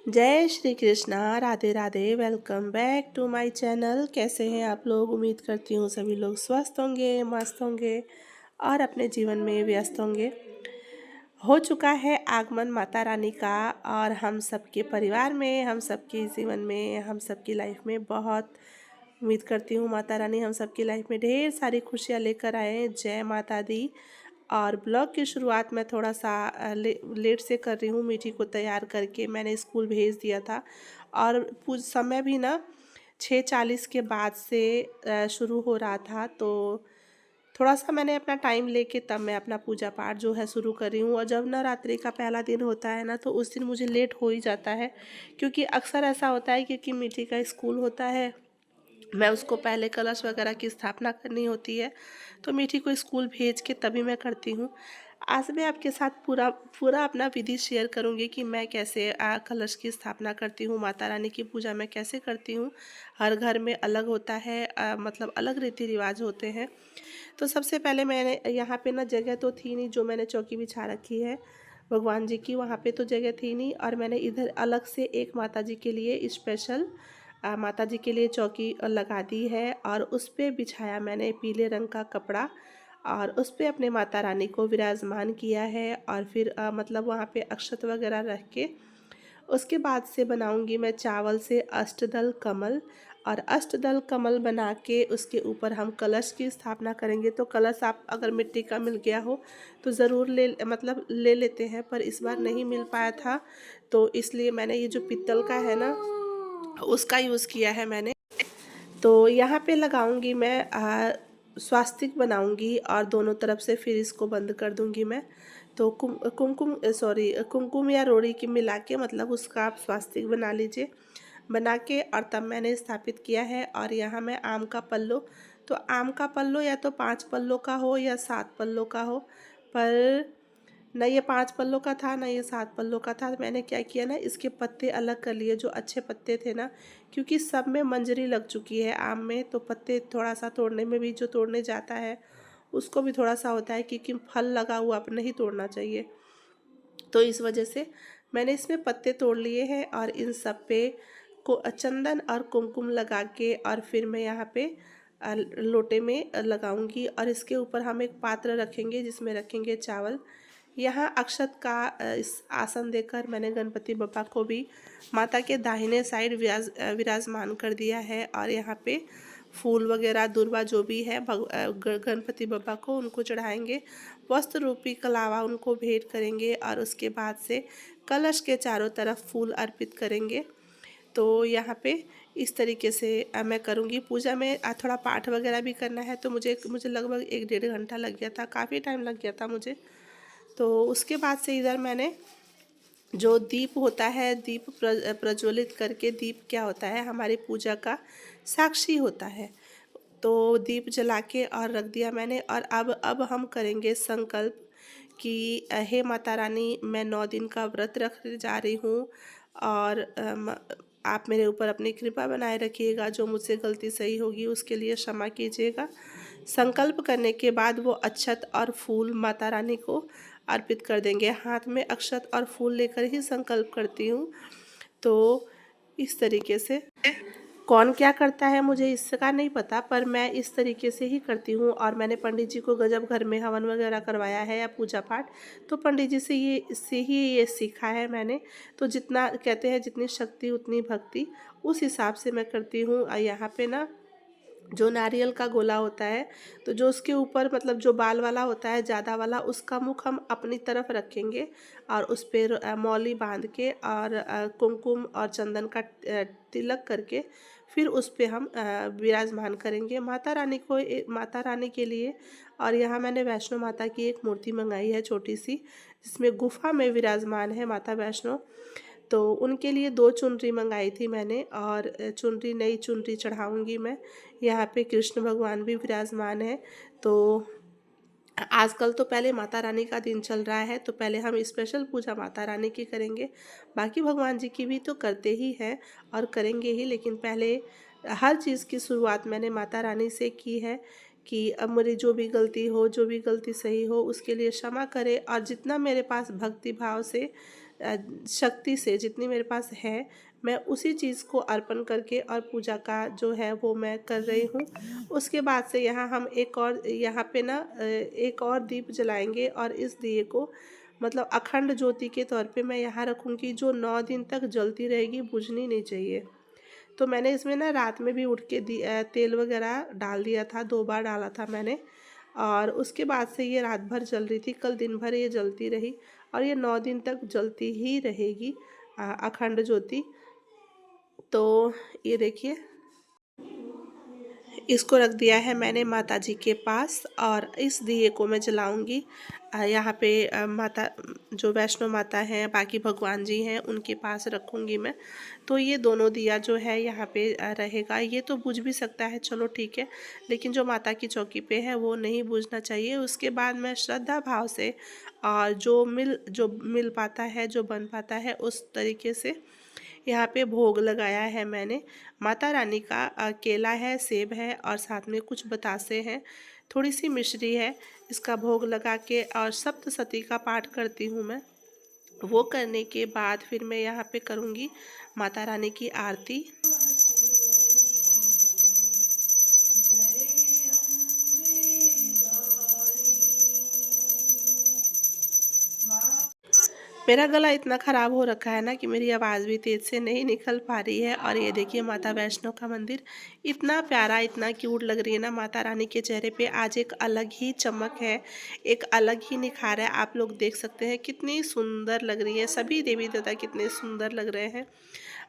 जय Shri Krishna, Radhe Radhe. Welcome back to my channel. कैसे हैं आप लोग? उम्मीद करती हूँ सभी लोग स्वस्थ होंगे, मस्त होंगे और अपने जीवन में व्यस्त होंगे। हो चुका है आगमन माता रानी का और हम सबके परिवार में, हम सबके जीवन में, हम सबकी लाइफ में बहुत उम्मीद करती हूँ माता रानी हम सबकी लाइफ में ढेर सारी खुशियाँ लेकर आए। जय माता दी। और ब्लॉग की शुरुआत मैं थोड़ा सा लेट से कर रही हूँ। मीठी को तैयार करके मैंने स्कूल भेज दिया था और पूछ समय भी ना 6:40 के बाद से शुरू हो रहा था, तो थोड़ा सा मैंने अपना टाइम लेके तब मैं अपना पूजा पाठ जो है शुरू कर रही हूँ। और जब नवरात्रि का पहला दिन होता है ना, तो उस दिन मुझे लेट हो ही जाता है, क्योंकि अक्सर ऐसा होता है क्योंकि मीठी का स्कूल होता है। मैं उसको पहले कलश वगैरह की स्थापना करनी होती है, तो मीठी को स्कूल भेज के तभी मैं करती हूँ। आज मैं आपके साथ पूरा पूरा अपना विधि शेयर करूँगी कि मैं कैसे कलश की स्थापना करती हूँ, माता रानी की पूजा मैं कैसे करती हूँ। हर घर में अलग होता है, मतलब अलग रीति रिवाज होते हैं। तो सबसे पहले मैंने यहाँ पे ना जगह तो थी नहीं, जो मैंने चौकी बिछा रखी है भगवान जी की, वहाँ पे तो जगह थी नहीं। और मैंने इधर अलग से एक माता जी के लिए स्पेशल माता जी के लिए चौकी लगा दी है और उस पर बिछाया मैंने पीले रंग का कपड़ा और उस पर अपने माता रानी को विराजमान किया है। और फिर मतलब वहाँ पे अक्षत वगैरह रख के उसके बाद से बनाऊंगी मैं चावल से अष्टदल कमल। और अष्टदल कमल बना के उसके ऊपर हम कलश की स्थापना करेंगे। तो कलश आप अगर मिट्टी का मिल गया हो तो ज़रूर ले लेते हैं, पर इस बार नहीं मिल पाया था, तो इसलिए मैंने ये जो पित्तल का है ना उसका यूज़ किया है मैंने। तो यहाँ पे लगाऊंगी मैं स्वास्तिक बनाऊंगी और दोनों तरफ से फिर इसको बंद कर दूंगी मैं। तो कुमकुम या रोड़ी की मिला के मतलब उसका आप स्वास्तिक बना लीजिए, बना के और तब मैंने स्थापित किया है। और यहाँ मैं आम का पल्लो, तो आम का पल्लो या तो 5 पल्लों का हो या 7 पल्लों का हो, पर न ये 5 पल्लों का था, न ये 7 पल्लों का था। मैंने क्या किया ना, इसके पत्ते अलग कर लिए, जो अच्छे पत्ते थे ना, क्योंकि सब में मंजरी लग चुकी है आम में, तो पत्ते थोड़ा सा तोड़ने में भी, जो तोड़ने जाता है उसको भी थोड़ा सा होता है, क्योंकि फल लगा हुआ आप नहीं तोड़ना चाहिए। तो इस वजह से मैंने इसमें पत्ते तोड़ लिए हैं और इन सब पे को चंदन और कुमकुम लगा के और फिर मैं यहाँ पे लोटे में लगाऊंगी। और इसके ऊपर हम एक पात्र रखेंगे जिसमें रखेंगे चावल। यहाँ अक्षत का इस आसन देकर मैंने गणपति बप्पा को भी माता के दाहिने साइड विराजमान कर दिया है। और यहाँ पे फूल वगैरह दुर्वा जो भी है गणपति बप्पा को उनको चढ़ाएंगे, वस्त्र रूपी कलावा उनको भेंट करेंगे और उसके बाद से कलश के चारों तरफ फूल अर्पित करेंगे। तो यहाँ पे इस तरीके से मैं करूँगी पूजा में। थोड़ा पाठ वगैरह भी करना है, तो मुझे लगभग 1-1.5 घंटा लग गया था, काफ़ी टाइम लग गया था मुझे। तो उसके बाद से इधर मैंने जो दीप होता है, दीप प्रज्वलित करके, दीप क्या होता है, हमारी पूजा का साक्षी होता है, तो दीप जला के और रख दिया मैंने। और अब हम करेंगे संकल्प कि हे माता रानी, मैं 9 दिन का व्रत रखने जा रही हूँ और आप मेरे ऊपर अपनी कृपा बनाए रखिएगा। जो मुझसे गलती सही होगी उसके लिए क्षमा कीजिएगा। संकल्प करने के बाद वो अक्षत और फूल माता रानी को अर्पित कर देंगे। हाथ में अक्षत और फूल लेकर ही संकल्प करती हूँ। तो इस तरीके से कौन क्या करता है मुझे इसका नहीं पता, पर मैं इस तरीके से ही करती हूँ। और मैंने पंडित जी को जब घर में हवन वगैरह करवाया है या पूजा पाठ, तो पंडित जी से ही ये सीखा है मैंने। तो जितना कहते हैं जितनी शक्ति उतनी भक्ति, उस हिसाब से मैं करती हूँ। और यहाँ पे ना जो नारियल का गोला होता है, तो जो उसके ऊपर मतलब जो बाल वाला होता है ज़्यादा वाला, उसका मुख हम अपनी तरफ रखेंगे और उस पर मौली बांध के और कुमकुम और चंदन का तिलक करके फिर उस पे हम विराजमान करेंगे माता रानी के लिए। और यहाँ मैंने वैष्णो माता की एक मूर्ति मंगाई है छोटी सी, जिसमें गुफा में विराजमान है माता वैष्णो। तो उनके लिए 2 चुनरी मंगाई थी मैंने, और नई चुनरी चढ़ाऊँगी मैं। यहाँ पे कृष्ण भगवान भी विराजमान है। तो आजकल तो पहले माता रानी का दिन चल रहा है, तो पहले हम स्पेशल पूजा माता रानी की करेंगे। बाकी भगवान जी की भी तो करते ही हैं और करेंगे ही, लेकिन पहले हर चीज़ की शुरुआत मैंने माता रानी से की है कि अब मेरी जो भी गलती हो, जो भी गलती सही हो, उसके लिए क्षमा करे। और जितना मेरे पास भक्ति भाव से शक्ति से जितनी मेरे पास है, मैं उसी चीज़ को अर्पण करके और पूजा का जो है वो मैं कर रही हूँ। उसके बाद से यहाँ हम यहाँ पे ना एक और दीप जलाएंगे, और इस दिए को मतलब अखंड ज्योति के तौर पे मैं यहाँ रखूँगी, जो 9 दिन तक जलती रहेगी, बुझनी नहीं चाहिए। तो मैंने इसमें ना रात में भी उठ के तेल वगैरह डाल दिया था, 2 बार डाला था मैंने। और उसके बाद से ये रात भर जल रही थी, कल दिन भर ये जलती रही, और ये 9 दिन तक जलती ही रहेगी अखंड ज्योति। तो ये देखिए, इसको रख दिया है मैंने माता जी के पास, और इस दिए को मैं जलाऊंगी यहाँ पे माता जो वैष्णो माता हैं, बाकी भगवान जी हैं, उनके पास रखूंगी मैं। तो ये दोनों दिया जो है यहाँ पे रहेगा। ये तो बुझ भी सकता है, चलो ठीक है, लेकिन जो माता की चौकी पे है वो नहीं बुझना चाहिए। उसके बाद मैं श्रद्धा भाव से, और जो मिल पाता है, जो बन पाता है, उस तरीके से यहाँ पे भोग लगाया है मैंने। माता रानी का केला है, सेब है, और साथ में कुछ बतासे हैं, थोड़ी सी मिश्री है। इसका भोग लगा के और सप्तशती का पाठ करती हूँ मैं। वो करने के बाद फिर मैं यहाँ पे करूँगी माता रानी की आरती। मेरा गला इतना ख़राब हो रखा है ना कि मेरी आवाज़ भी तेज़ से नहीं निकल पा रही है। और ये देखिए, माता वैष्णो का मंदिर इतना प्यारा, इतना क्यूट लग रही है ना। माता रानी के चेहरे पे आज एक अलग ही चमक है, एक अलग ही निखार है। आप लोग देख सकते हैं कितनी सुंदर लग रही है, सभी देवी देवता कितने सुंदर लग रहे हैं।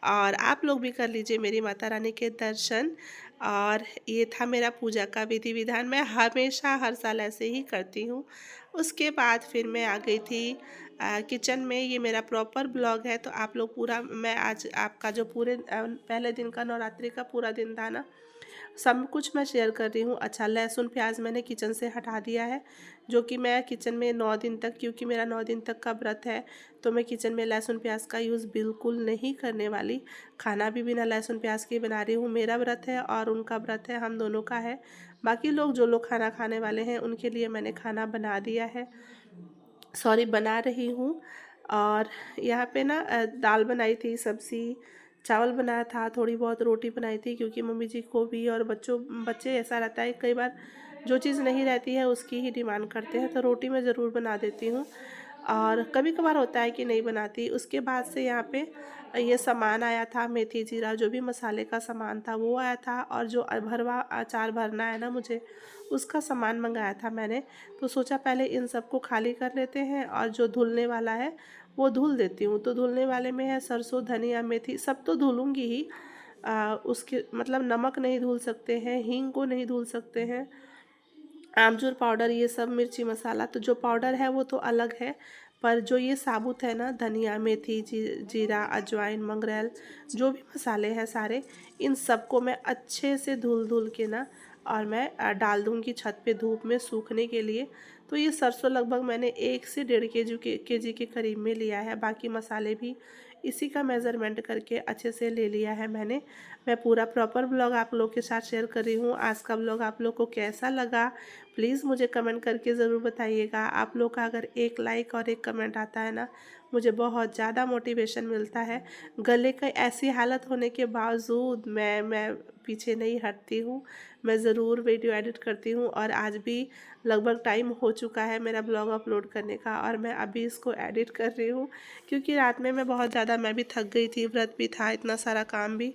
और आप लोग भी कर लीजिए मेरी माता रानी के दर्शन। और ये था मेरा पूजा का विधि विधान। मैं हमेशा हर साल ऐसे ही करती हूँ। उसके बाद फिर मैं आ गई थी किचन में। ये मेरा प्रॉपर ब्लॉग है, तो आप लोग पूरा, मैं आज आपका जो पूरे पहले दिन का नवरात्रि का पूरा दिन था ना, सब कुछ मैं शेयर कर रही हूँ। अच्छा, लहसुन प्याज मैंने किचन से हटा दिया है, जो कि मैं किचन में 9 दिन तक, क्योंकि मेरा 9 दिन तक का व्रत है, तो मैं किचन में लहसुन प्याज का यूज़ बिल्कुल नहीं करने वाली। खाना भी बिना लहसुन प्याज के बना रही हूँ। मेरा व्रत है और उनका व्रत है, हम दोनों का है। बाकी लोग, जो लोग खाना खाने वाले हैं, उनके लिए मैंने खाना बना दिया है, सॉरी बना रही हूँ। और यहाँ पे ना दाल बनाई थी, सब्ज़ी, चावल बनाया था, थोड़ी बहुत रोटी बनाई थी, क्योंकि मम्मी जी को भी और बच्चे ऐसा रहता है, कई बार जो चीज़ नहीं रहती है उसकी ही डिमांड करते हैं, तो रोटी मैं ज़रूर बना देती हूँ। और कभी कभार होता है कि नहीं बनाती। उसके बाद से यहाँ पे ये सामान आया था, मेथी जीरा, जो भी मसाले का सामान था वो आया था, और जो भरवा अचार भरना है ना मुझे, उसका सामान मंगाया था मैंने। तो सोचा पहले इन सबको खाली कर लेते हैं, और जो धुलने वाला है वो धुल देती हूँ। तो धुलने वाले में है सरसों, धनिया, मेथी, सब तो धुलूँगी ही। उसके मतलब नमक नहीं धुल सकते हैं, हींग को नहीं धुल सकते हैं, आमचूर पाउडर, ये सब मिर्ची मसाला, तो जो पाउडर है वो तो अलग है, पर जो ये साबुत है ना, धनिया, मेथी, जीरा, अजवाइन, मंगरेल, जो भी मसाले हैं सारे, इन सबको मैं अच्छे से धुल धुल के ना, और मैं डाल दूँगी छत पे धूप में सूखने के लिए। तो ये सरसों लगभग मैंने 1 से 1.5 केजी के करीब में लिया है। बाकी मसाले भी इसी का मेज़रमेंट करके अच्छे से ले लिया है मैंने। मैं पूरा प्रॉपर ब्लॉग आप लोग के साथ शेयर कर रही हूँ। आज का ब्लॉग आप लोग को कैसा लगा, प्लीज़ मुझे कमेंट करके ज़रूर बताइएगा। आप लोग का अगर एक लाइक और एक कमेंट आता है ना, मुझे बहुत ज़्यादा मोटिवेशन मिलता है। गले का ऐसी हालत होने के बावजूद मैं पीछे नहीं हटती हूँ, मैं ज़रूर वीडियो एडिट करती हूँ। और आज भी लगभग टाइम हो चुका है मेरा ब्लॉग अपलोड करने का, और मैं अभी इसको एडिट कर रही हूँ, क्योंकि रात में मैं बहुत ज़्यादा, मैं भी थक गई थी, व्रत भी था, इतना सारा काम भी,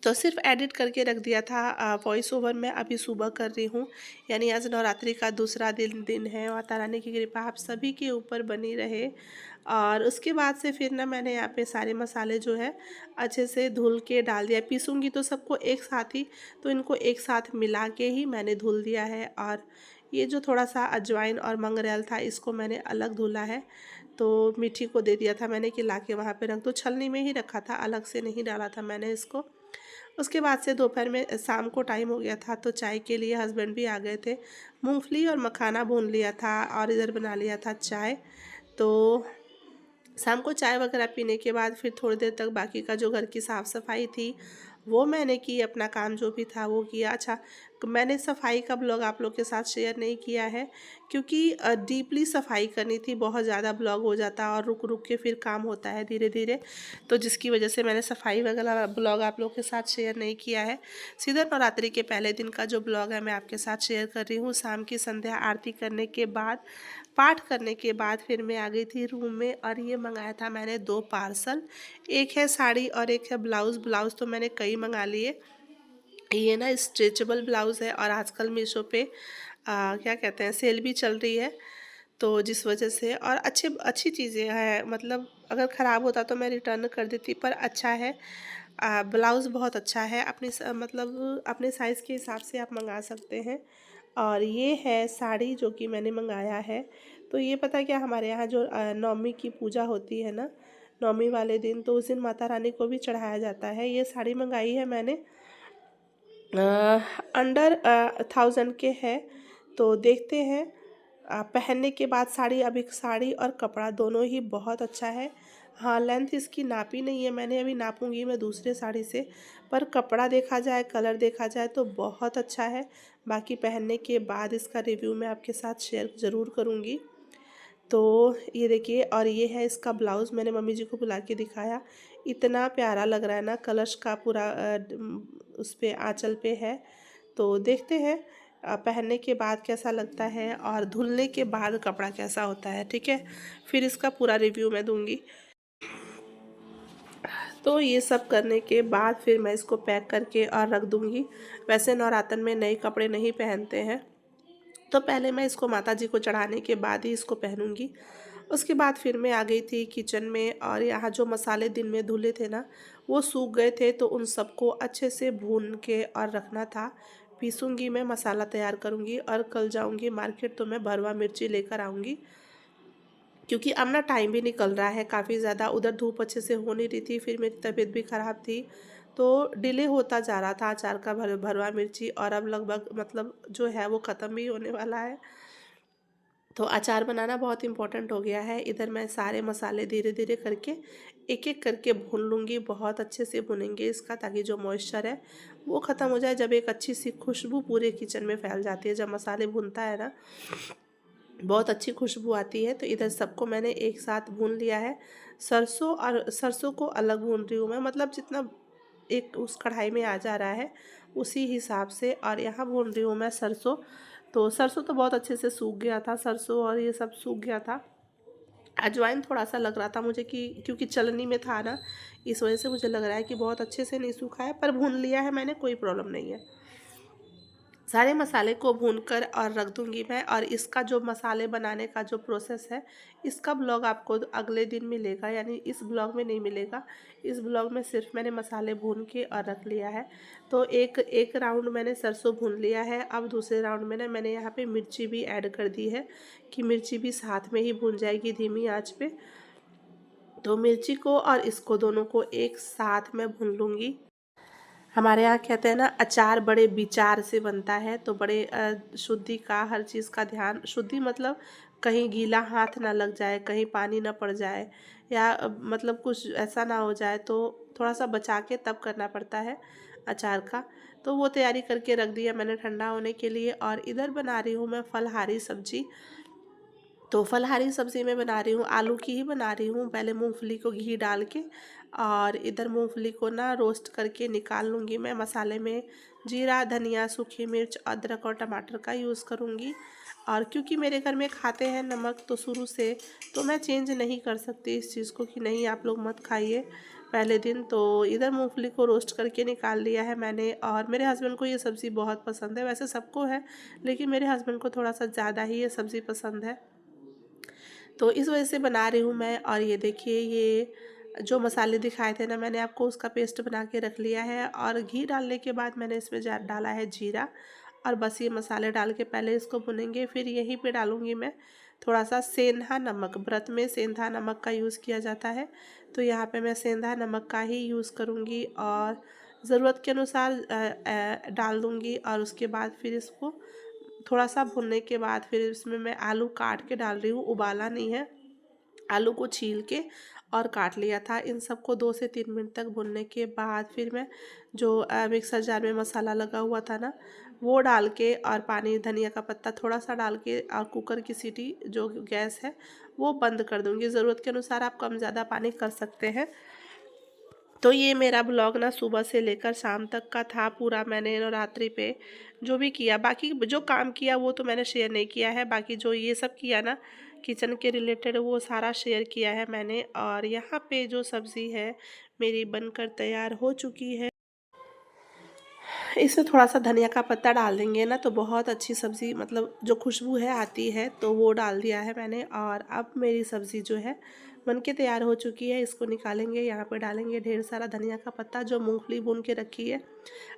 तो सिर्फ एडिट करके रख दिया था। वॉइस ओवर मैं अभी सुबह कर रही हूँ, यानी आज नवरात्रि का दूसरा दिन है। माता रानी की कृपा आप सभी के ऊपर बनी रहे। और उसके बाद से फिर ना मैंने यहाँ पे सारे मसाले जो है अच्छे से धुल के डाल दिया। पीसूँगी तो सबको एक साथ ही, तो इनको एक साथ मिला के ही मैंने धुल दिया है। और ये जो थोड़ा सा अजवाइन और मंगरेल था, इसको मैंने अलग धुला है। तो मीठी को दे दिया था मैंने कि ला के वहाँ पे रख दो, छलनी में ही रखा था, अलग से नहीं डाला था मैंने इसको। उसके बाद से दोपहर में, शाम को टाइम हो गया था, तो चाय के लिए हस्बैंड भी आ गए थे। मूंगफली और मखाना भून लिया था और इधर बना लिया था चाय। तो शाम को चाय वगैरह पीने के बाद फिर थोड़ी देर तक बाकी का जो घर की साफ़ सफाई थी वो मैंने की, अपना काम जो भी था वो किया। अच्छा, मैंने सफाई का ब्लॉग आप लोग के साथ शेयर नहीं किया है, क्योंकि डीपली सफाई करनी थी, बहुत ज़्यादा ब्लॉग हो जाता और रुक रुक के फिर काम होता है धीरे धीरे, तो जिसकी वजह से मैंने सफाई वगैरह ब्लॉग आप लोग के साथ शेयर नहीं किया है। सीधा नवरात्रि के पहले दिन का जो ब्लॉग है मैं आपके साथ शेयर कर रही हूँ। शाम की संध्या आरती करने के बाद, पाठ करने के बाद फिर मैं आ गई थी रूम में, और ये मंगाया था मैंने 2 पार्सल। एक है साड़ी और एक है ब्लाउज़। ब्लाउज़ तो मैंने कई मंगा लिए। ये ना स्ट्रेचेबल ब्लाउज़ है और आजकल मीशो पे क्या कहते हैं, सेल भी चल रही है, तो जिस वजह से, और अच्छी चीज़ें हैं, मतलब अगर ख़राब होता तो मैं रिटर्न कर देती, पर अच्छा है। ब्लाउज़ बहुत अच्छा है, मतलब अपने साइज़ के हिसाब से आप मंगा सकते हैं। और ये है साड़ी जो कि मैंने मंगाया है। तो ये पता है क्या, हमारे यहाँ जो नवमी की पूजा होती है ना, नवमी वाले दिन, तो उस दिन माता रानी को भी चढ़ाया जाता है। ये साड़ी मंगाई है मैंने, अंडर 1000 के है। तो देखते हैं पहनने के बाद साड़ी। अभी साड़ी और कपड़ा दोनों ही बहुत अच्छा है। हाँ, लेंथ इसकी नापी नहीं है मैंने, अभी नापूंगी मैं दूसरे साड़ी से। पर कपड़ा देखा जाए, कलर देखा जाए तो बहुत अच्छा है। बाकी पहनने के बाद इसका रिव्यू मैं आपके साथ शेयर ज़रूर करूँगी। तो ये देखिए, और ये है इसका ब्लाउज़, मैंने मम्मी जी को बुला के दिखाया, इतना प्यारा लग रहा है ना, कलश का पूरा उस पे आंचल पे है। तो देखते हैं पहनने के बाद कैसा लगता है और धुलने के बाद कपड़ा कैसा होता है, ठीक है। फिर इसका पूरा रिव्यू मैं दूंगी। तो ये सब करने के बाद फिर मैं इसको पैक करके और रख दूंगी। वैसे नवरात्र में नए कपड़े नहीं पहनते हैं, तो पहले मैं इसको माता जी को चढ़ाने के बाद ही इसको पहनूंगी। उसके बाद फिर मैं आ गई थी किचन में, और यहाँ जो मसाले दिन में धुले थे ना, वो सूख गए थे, तो उन सबको अच्छे से भून के और रखना था। पीसूंगी मैं, मसाला तैयार करूँगी, और कल जाऊँगी मार्केट, तो मैं भरवा मिर्ची लेकर आऊँगी, क्योंकि अब ना टाइम भी निकल रहा है काफ़ी ज़्यादा। उधर धूप अच्छे से हो नहीं रही थी, फिर मेरी तबीयत भी ख़राब थी, तो डिले होता जा रहा था अचार का भरवा मिर्ची, और अब लगभग मतलब जो है वो ख़त्म भी होने वाला है। तो अचार बनाना बहुत इम्पोर्टेंट हो गया है। इधर मैं सारे मसाले धीरे धीरे करके एक एक करके भून लूँगी, बहुत अच्छे से भुनेंगे इसका, ताकि जो मॉइस्चर है वो ख़त्म हो जाए। जब एक अच्छी सी खुशबू पूरे किचन में फैल जाती है, जब मसाले भुनता है ना, बहुत अच्छी खुशबू आती है। तो इधर सबको मैंने एक साथ भून लिया है। सरसों को अलग भून रही हूँ मैं, मतलब जितना एक उस कढ़ाई में आ जा रहा है उसी हिसाब से। और यहाँ भून रही हूँ मैं सरसों। तो सरसों तो बहुत अच्छे से सूख गया था, सरसों और ये सब सूख गया था। अजवाइन थोड़ा सा लग रहा था मुझे कि, क्योंकि चलनी में था ना, इस वजह से मुझे लग रहा है कि बहुत अच्छे से नहीं सूखा है, पर भून लिया है मैंने, कोई प्रॉब्लम नहीं है। सारे मसाले को भूनकर और रख दूंगी मैं। और इसका जो मसाले बनाने का जो प्रोसेस है, इसका ब्लॉग आपको अगले दिन मिलेगा, यानी इस ब्लॉग में नहीं मिलेगा। इस ब्लॉग में सिर्फ मैंने मसाले भून के और रख लिया है। तो एक एक राउंड मैंने सरसों भून लिया है। अब दूसरे राउंड में ना मैंने यहाँ पे मिर्ची भी ऐड कर दी है, कि मिर्ची भी साथ में ही भून जाएगी धीमी आँच पे। तो मिर्ची को और इसको दोनों को एक साथ में भून लूँगी। हमारे यहाँ कहते हैं ना, अचार बड़े विचार से बनता है, तो बड़े शुद्धि का, हर चीज़ का ध्यान, शुद्धि मतलब कहीं गीला हाथ ना लग जाए, कहीं पानी ना पड़ जाए, या मतलब कुछ ऐसा ना हो जाए, तो थोड़ा सा बचा के तब करना पड़ता है अचार का। तो वो तैयारी करके रख दिया मैंने ठंडा होने के लिए। और इधर बना रही हूँ मैं फलहारी सब्जी। तो फलहारी सब्ज़ी मैं बना रही हूँ, आलू की ही बना रही हूँ। पहले मूंगफली को घी डाल के, और इधर मूंगफली को ना रोस्ट करके निकाल लूँगी मैं। मसाले में जीरा, धनिया, सूखी मिर्च, अदरक और टमाटर का यूज़ करूँगी। और क्योंकि मेरे घर में खाते हैं नमक तो शुरू से, तो मैं चेंज नहीं कर सकती इस चीज़ को कि नहीं आप लोग मत खाइए पहले दिन। तो इधर मूंगफली को रोस्ट करके निकाल लिया है मैंने, और मेरे हस्बैंड को ये सब्ज़ी बहुत पसंद है। वैसे सबको है, लेकिन मेरे हस्बैंड को थोड़ा सा ज़्यादा ही ये सब्ज़ी पसंद है, तो इस वजह से बना रही हूँ मैं। और ये देखिए, ये जो मसाले दिखाए थे ना मैंने आपको, उसका पेस्ट बना के रख लिया है। और घी डालने के बाद मैंने इसमें डाला है जीरा, और बस ये मसाले डाल के पहले इसको भुनेंगे। फिर यहीं पे डालूँगी मैं थोड़ा सा सेंधा नमक। व्रत में सेंधा नमक का यूज़ किया जाता है, तो यहाँ पे मैं सेंधा नमक का ही यूज़ करूँगी, और ज़रूरत के अनुसार डाल दूँगी। और उसके बाद फिर इसको थोड़ा सा भुनने के बाद फिर इसमें मैं आलू काट के डाल रही हूँ, उबाला नहीं है। आलू को छील के और काट लिया था। इन सबको 2 से 3 मिनट तक भुनने के बाद फिर मैं जो मिक्सर जार में मसाला लगा हुआ था ना, वो डाल के और पानी, धनिया का पत्ता थोड़ा सा डाल के, और कुकर की सीटी जो गैस है वो बंद कर दूँगी। ज़रूरत के अनुसार आप कम ज़्यादा पानी कर सकते हैं। तो ये मेरा ब्लॉग ना सुबह से लेकर शाम तक का था पूरा। मैंने नवरात्रि पे जो भी किया, बाकी जो काम किया वो तो मैंने शेयर नहीं किया है। बाकी जो ये सब किया ना किचन के रिलेटेड, वो सारा शेयर किया है मैंने। और यहाँ पे जो सब्ज़ी है मेरी बनकर तैयार हो चुकी है। इसमें थोड़ा सा धनिया का पत्ता डाल देंगे ना तो बहुत अच्छी सब्ज़ी, मतलब जो खुशबू है आती है, तो वो डाल दिया है मैंने। और अब मेरी सब्ज़ी जो है बन के तैयार हो चुकी है। इसको निकालेंगे, यहाँ पे डालेंगे ढेर सारा धनिया का पत्ता, जो मूंगफली भून के रखी है।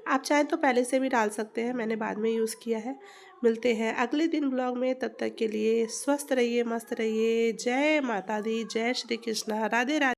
आप चाहें तो पहले से भी डाल सकते हैं, मैंने बाद में यूज़ किया है। मिलते हैं अगले दिन ब्लॉग में, तब तक के लिए स्वस्थ रहिए, मस्त रहिए। जय माता दी, जय श्री कृष्णा, राधे राधे।